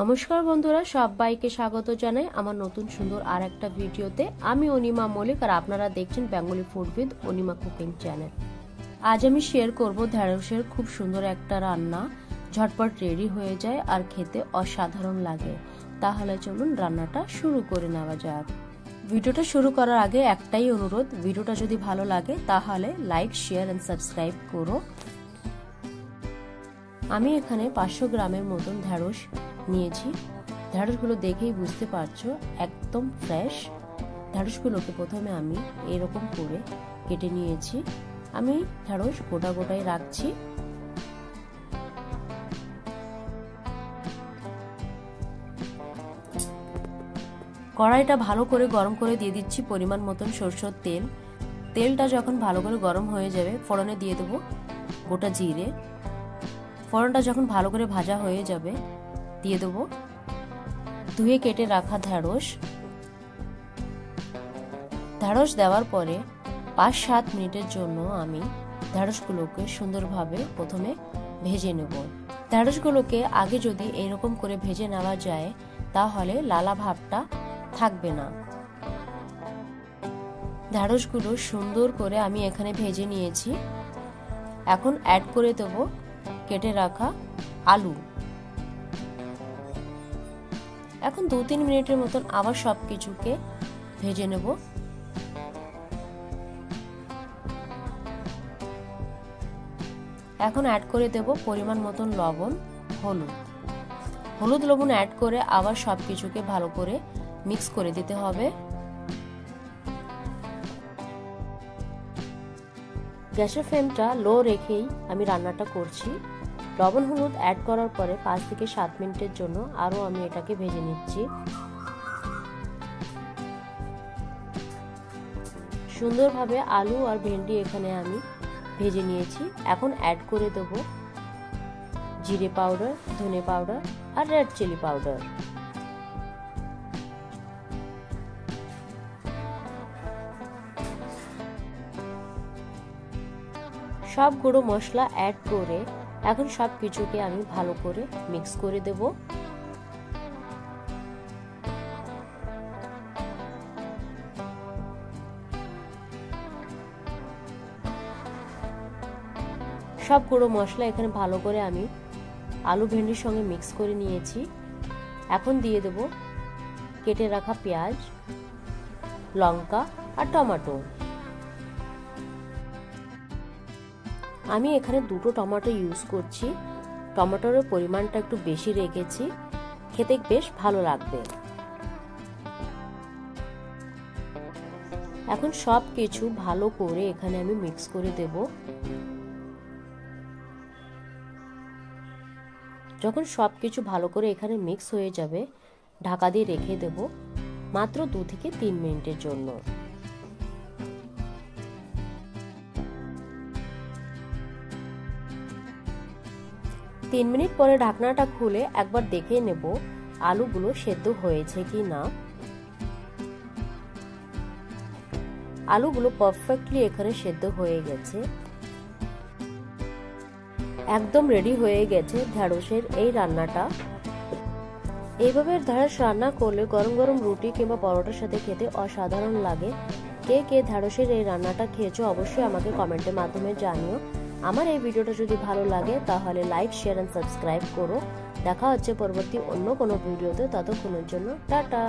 নমস্কার বন্ধুরা, সবাইকে স্বাগত জানাই আমার নতুন সুন্দর আর একটা ভিডিওতে। আমি অনিমা মল্লিক আর আপনারা দেখছেন Bengali food with Anima cooking channel. আজ আমি শেয়ার করব ঢেঁড়সের খুব সুন্দর একটা রান্না, ঝটপট রেডি হয়ে যায় আর খেতে অসাধারণ লাগে। তাহলে চলুন রান্নাটা শুরু করে নেওয়া যাক। ভিডিওটা শুরু করার আগে একটাই অনুরোধ, ভিডিওটা যদি ভালো লাগে তাহলে লাইক, শেয়ার এন্ড সাবস্ক্রাইব করো। আমি এখানে 500 গ্রামের মতন ঢেঁড়স নিয়েছি। ঢেঁড়সগুলো দেখেই বুঝতে পারছো একদম ফ্রেশ। ঢেঁড়সগুলোকে প্রথমে আমি এরকম করে কেটে নিয়েছি। আমি ঢেঁড়স গোটা গোটাই রাখছি। কড়াইটা ভালো করে গরম করে দিয়ে দিচ্ছি পরিমাণ মতন সরষের তেল। তেলটা যখন ভালো করে গরম হয়ে যাবে ফোড়নে দিয়ে দেবো গোটা জিরে। ফোড়নটা যখন ভালো করে ভাজা হয়ে যাবে দিয়ে দেবো ধুয়ে কেটে রাখা ঢেঁড়স। ঢেঁড়স দেওয়ার পরে 5-7 মিনিটের জন্য আমি ঢেঁড়সগুলোকে সুন্দরভাবে প্রথমে ভেজে নেব। ঢেঁড়সগুলোকে আগে যদি এরকম করে ভেজে নেওয়া যায় তাহলে লালা ভাবটা থাকবে না। ঢেঁড়সগুলো সুন্দর করে আমি এখানে ভেজে নিয়েছি। এখন অ্যাড করে দেব কেটে রাখা আলু। এখন 2-3 মিনিটের মতন আবার সবকিছুকে ভেজে নেব। এখন অ্যাড করে দেব পরিমাণ মতন লবণ, হলুদ লবণ অ্যাড করে আবার সবকিছুকে ভালো করে মিক্স করে দিতে হবে। গ্যাসের ফ্লেমটা লো রেখেই আমি রান্নাটা করছি। লবণ হলুদ অ্যাড করার পরে 5-7 মিনিটের জন্য আরও আমি এটাকে ভেজে নিচ্ছি। সুন্দরভাবে আলু আর ভেন্ডি এখানে আমি ভেজে নিয়েছি। এখন অ্যাড করে দেব জিরে পাউডার, ধনে পাউডার আর রেড চিলি পাউডার। সব গুঁড়ো মশলা অ্যাড করে এখন সব কিছুকে আমি ভালো করে মিক্স করে দেব। সব গুঁড়ো মশলা এখানে ভালো করে আমি আলু ভেন্ডির সঙ্গে মিক্স করে নিয়েছি। এখন দিয়ে দেব কেটে রাখা পেঁয়াজ, লঙ্কা আর টমেটো। আমি এখানে 2টো টমেটো ইউজ করছি। টমেটোর পরিমাণটা একটু বেশি রেখেছি, খেতে বেশ ভালো লাগবে। এখন সব কিছু ভালো করে এখানে আমি মিক্স করে দেব। যখন সব কিছু ভালো করে এখানে মিক্স হয়ে যাবে ঢাকা দিয়ে রেখে দেব মাত্র 2-3 মিনিটের জন্য। 3 মিনিট পরে ঢাকনাটা খুলে একবার দেখে নেব আলুগুলো সেদ্ধ হয়েছে কি না। আলুগুলো পারফেক্টলি এখানে সেদ্ধ হয়ে গেছে। একদম রেডি হয়ে গেছে ঢেঁড়সের এই রান্নাটা। এইভাবে ঢেঁড়স রান্না করলে গরম গরম রুটি কিংবা পরোটার সাথে খেতে অসাধারণ লাগে। কে কে ঢেঁড়সের এই রান্নাটা খেয়েছো অবশ্যই আমাকে কমেন্টের মাধ্যমে জানিও। আমার এই ভিডিওটা যদি ভালো লাগে তাহলে লাইক, শেয়ার এন্ড সাবস্ক্রাইব করো। দেখা হচ্ছে পরবর্তী অন্য কোনো ভিডিওতে। ততক্ষণের জন্য টাটা।